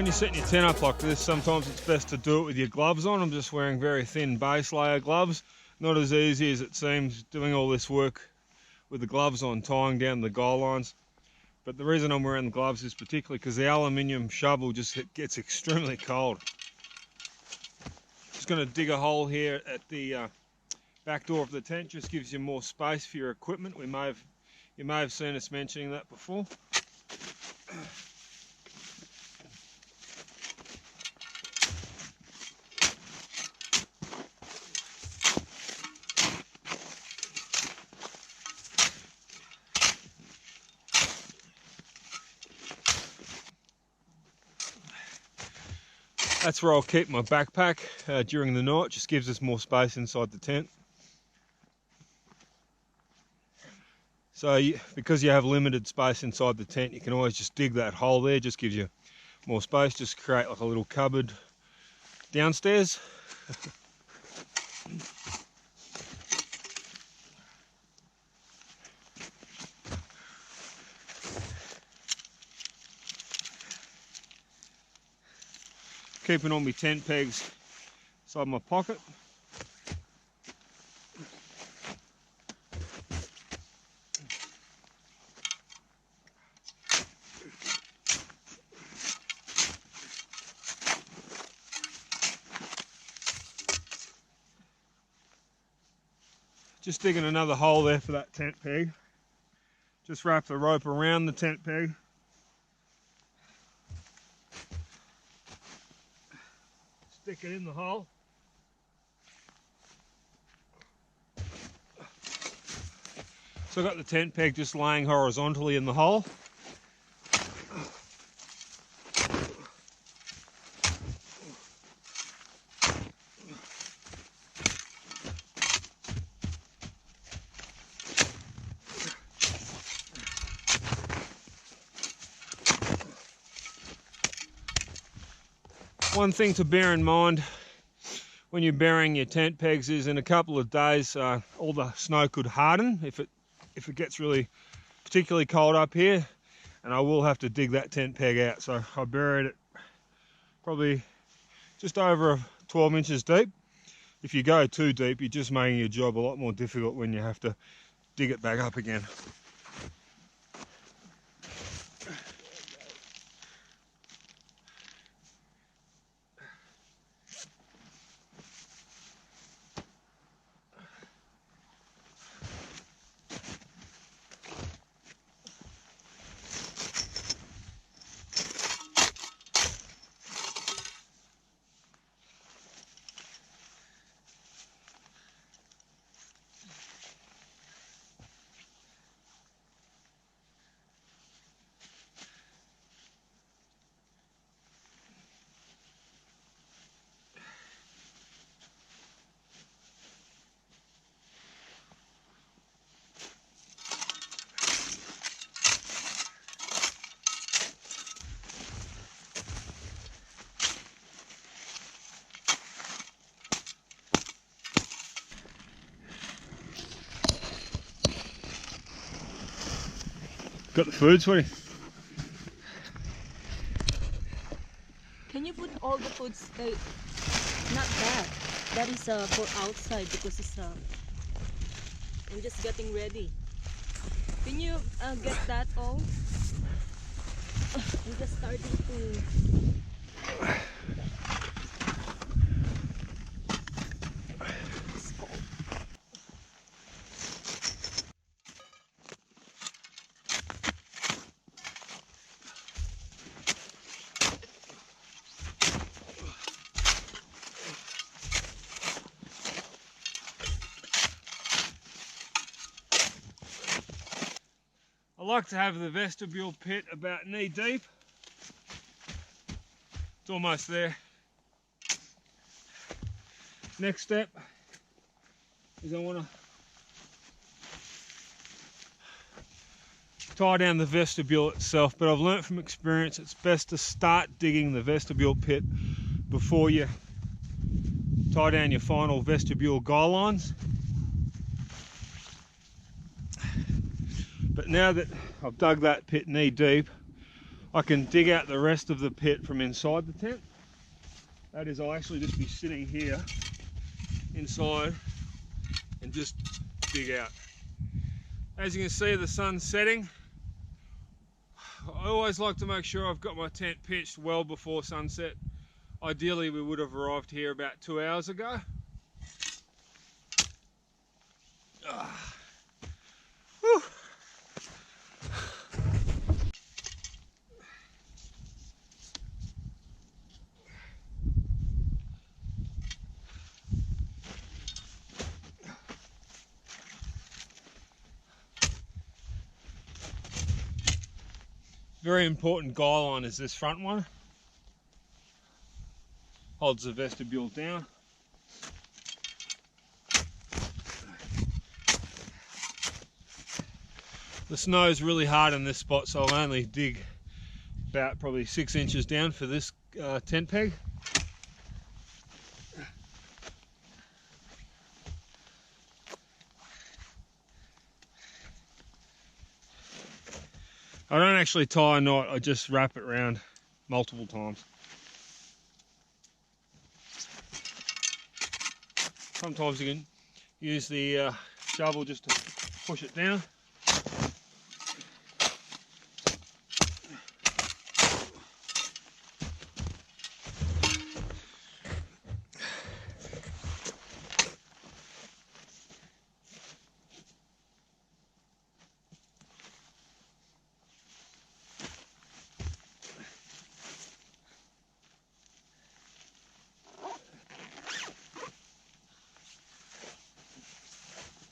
When you're setting your tent up like this, sometimes it's best to do it with your gloves on. I'm just wearing very thin base layer gloves. Not as easy as it seems doing all this work with the gloves on, tying down the guy lines. But the reason I'm wearing the gloves is particularly because the aluminium shovel just gets extremely cold. Just going to dig a hole here at the back door of the tent. Just gives you more space for your equipment. You may have seen us mentioning that before. That's where I'll keep my backpack during the night. Just gives us more space inside the tent. So because you have limited space inside the tent, you can always just dig that hole there. Just gives you more space. Just create like a little cupboard downstairs. Keeping all my tent pegs inside my pocket. Just digging another hole there for that tent peg. Just wrap the rope around the tent peg. Stick it in the hole. So I've got the tent peg just laying horizontally in the hole. One thing to bear in mind when you're burying your tent pegs is in a couple of days all the snow could harden if it gets really particularly cold up here, and I will have to dig that tent peg out. So I buried it probably just over 12 inches deep. If you go too deep, you're just making your job a lot more difficult when you have to dig it back up again. Got the food, sweetie? Can you put all the foods? Not that. That is for outside because it's I'm just getting ready. Can you get that all? I'm just starting to. I like to have the vestibule pit about knee deep. It's almost there. Next step is I want to tie down the vestibule itself, but I've learnt from experience it's best to start digging the vestibule pit before you tie down your final vestibule guy lines. But now that I've dug that pit knee deep, I can dig out the rest of the pit from inside the tent. That is, I'll actually just be sitting here inside and just dig out. As you can see, the sun's setting. I always like to make sure I've got my tent pitched well before sunset. Ideally, we would have arrived here about 2 hours ago. Whew. Very important guy line is this front one. Holds the vestibule down. The snow is really hard in this spot, so I'll only dig about probably 6 inches down for this tent peg. I don't actually tie a knot, I just wrap it around multiple times. Sometimes you can use the shovel just to push it down.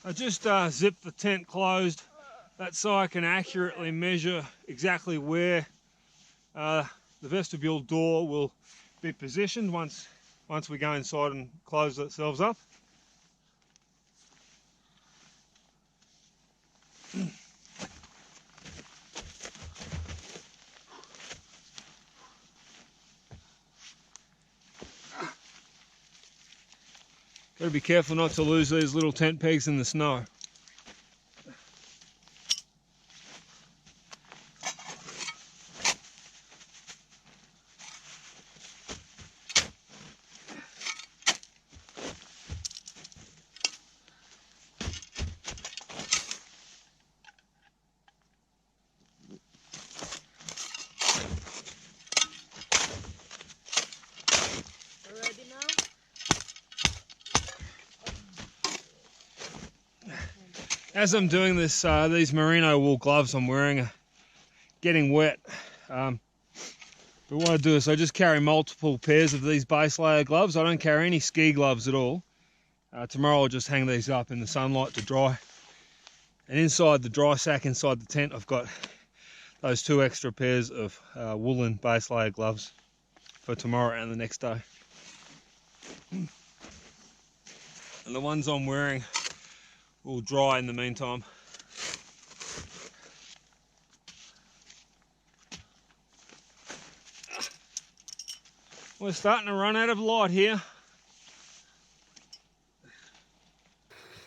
I just zip the tent closed. That's so I can accurately measure exactly where the vestibule door will be positioned once we go inside and close ourselves up. Got to be careful not to lose these little tent pegs in the snow. Ready now? As I'm doing this, these merino wool gloves I'm wearing are getting wet. But what I do is I just carry multiple pairs of these base layer gloves. I don't carry any ski gloves at all. Tomorrow I'll just hang these up in the sunlight to dry. And inside the dry sack inside the tent, I've got those 2 extra pairs of woolen base layer gloves for tomorrow and the next day. And the ones I'm wearing will dry in the meantime. We're starting to run out of light here.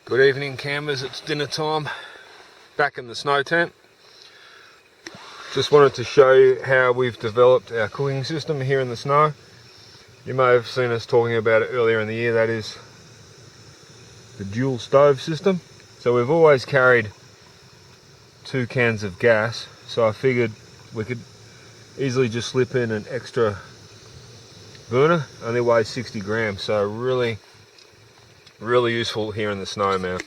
Good evening, campers. It's dinner time. Back in the snow tent. Just wanted to show you how we've developed our cooking system here in the snow. You may have seen us talking about it earlier in the year. That is the dual stove system. So we've always carried 2 cans of gas, so I figured we could easily just slip in an extra burner. Only weighs 60 grams, so really useful here in the snow, man,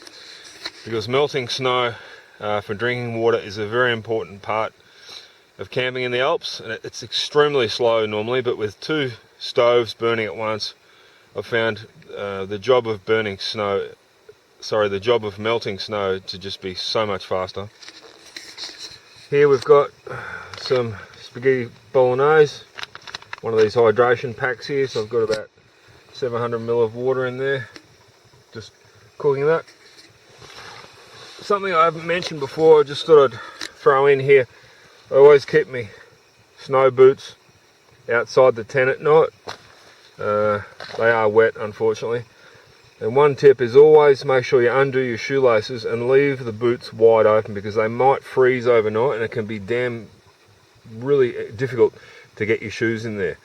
because melting snow for drinking water is a very important part of camping in the Alps, and it's extremely slow normally, but with 2 stoves burning at once, I've found the job of melting snow to just be so much faster. Here we've got some spaghetti bolognese, one of these hydration packs here, so I've got about 700 ml of water in there, just cooking that. Something I haven't mentioned before, I just thought I'd throw in here. I always keep my snow boots outside the tent at night. They are wet, unfortunately. And one tip is always make sure you undo your shoelaces and leave the boots wide open, because they might freeze overnight and it can be damn really difficult to get your shoes in there.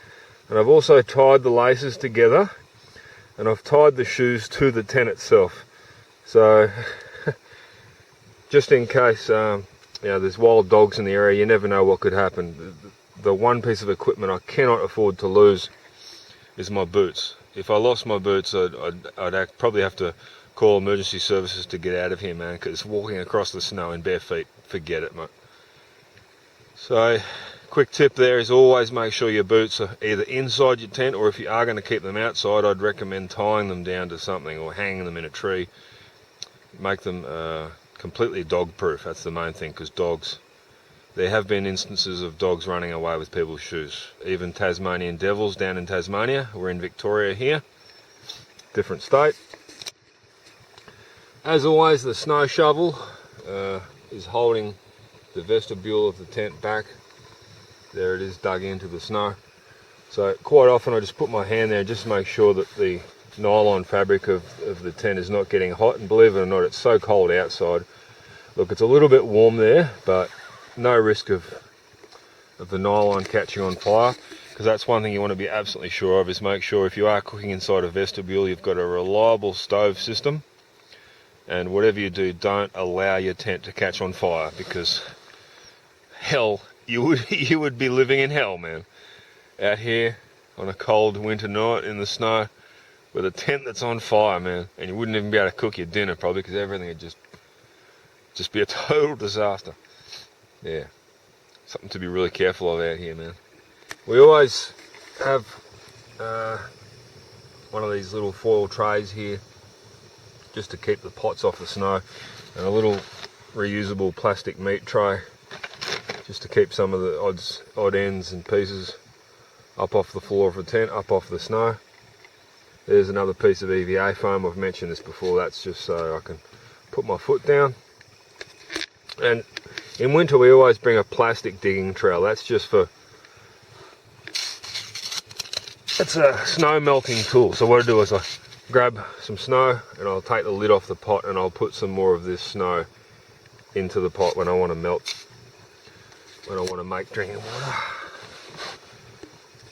And I've also tied the laces together, and I've tied the shoes to the tent itself. So just in case there's wild dogs in the area, you never know what could happen. The one piece of equipment I cannot afford to lose is my boots. If I lost my boots, I'd probably have to call emergency services to get out of here, man, because walking across the snow in bare feet, forget it, mate. So quick tip there is always make sure your boots are either inside your tent, or if you are going to keep them outside, I'd recommend tying them down to something or hanging them in a tree. Make them completely dog proof. That's the main thing, because there have been instances of dogs running away with people's shoes. Even Tasmanian devils down in Tasmania. We're in Victoria here, different state. As always, the snow shovel is holding the vestibule of the tent back. There it is, dug into the snow. So quite often I just put my hand there just to make sure that the nylon fabric of the tent is not getting hot. And believe it or not, it's so cold outside. Look, it's a little bit warm there, but no risk of the nylon catching on fire, because that's one thing you want to be absolutely sure of, is make sure if you are cooking inside a vestibule, you've got a reliable stove system, and whatever you do, don't allow your tent to catch on fire, because hell, you would be living in hell, man, out here on a cold winter night in the snow with a tent that's on fire, man, and you wouldn't even be able to cook your dinner probably, because everything would just be a total disaster. Yeah, something to be really careful of out here, man. We always have one of these little foil trays here just to keep the pots off the snow, and a little reusable plastic meat tray just to keep some of the odd ends and pieces up off the floor of the tent, up off the snow. There's another piece of EVA foam. I've mentioned this before. That's just so I can put my foot down. And in winter we always bring a plastic digging trowel. That's just for, it's a snow melting tool. So what I do is I grab some snow and I'll take the lid off the pot, and I'll put some more of this snow into the pot when I want to melt, when I want to make drinking water.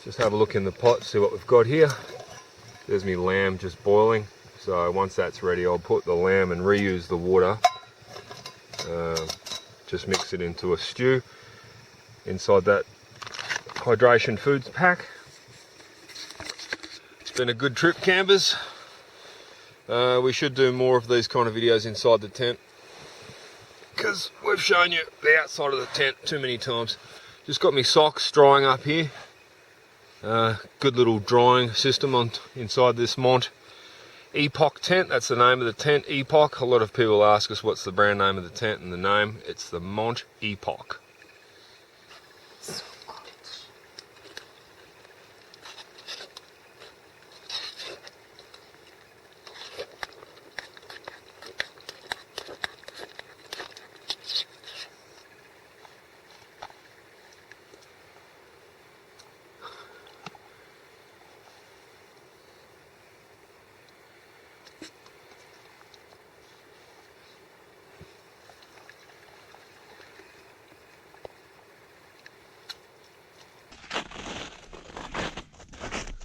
Just have a look in the pot, see what we've got here. There's me lamb just boiling. So once that's ready, I'll put the lamb and reuse the water. Just mix it into a stew inside that hydration foods pack. It's been a good trip, campers. We should do more of these kind of videos inside the tent, because we've shown you the outside of the tent too many times. Just got me socks drying up here. Good little drying system on inside this Mont Epoch tent. That's the name of the tent, Epoch. A lot of people ask us what's the brand name of the tent, and the name, it's the Mont Epoch.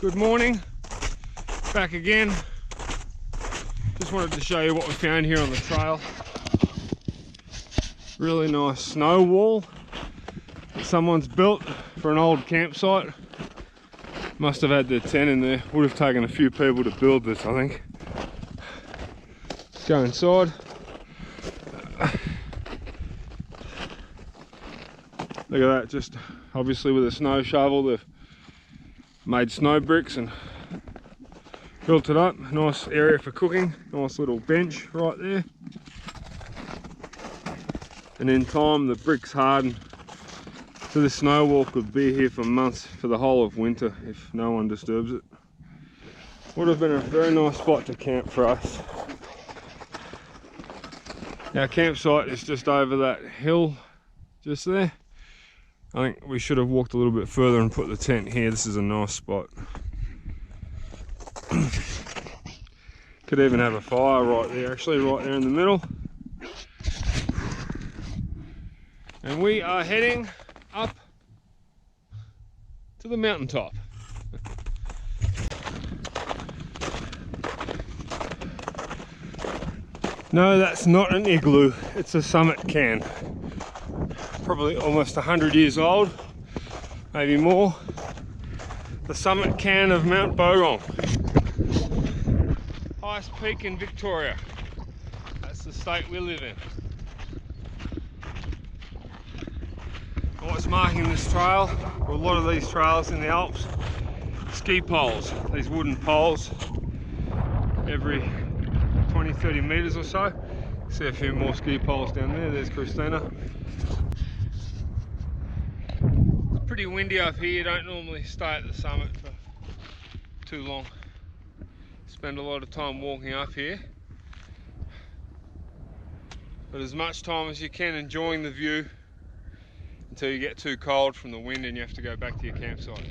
Good morning, back again. Just wanted to show you what we found here on the trail. Really nice snow wall that someone's built for an old campsite. Must have had their tent in there. Would have taken a few people to build this, I think. Let's go inside. Look at that, just obviously with a snow shovel they've made snow bricks and built it up. Nice area for cooking, nice little bench right there. And in time the bricks harden, so this snow wall could be here for months, for the whole of winter, if no one disturbs it. Would have been a very nice spot to camp for us. Our campsite is just over that hill just there. I think we should have walked a little bit further and put the tent here. This is a nice spot. Could even have a fire right there, actually, right there in the middle. And we are heading up to the mountaintop. No, that's not an igloo, it's a summit can. Probably almost 100 years old, maybe more. The summit can of Mount Bogong. Highest peak in Victoria. That's the state we live in. And what's marking this trail, or a lot of these trails in the Alps, ski poles. These wooden poles every 20-30 meters or so. See a few more ski poles down there. There's Christina. It's pretty windy up here. You don't normally stay at the summit for too long. Spend a lot of time walking up here, but as much time as you can enjoying the view until you get too cold from the wind and you have to go back to your campsite.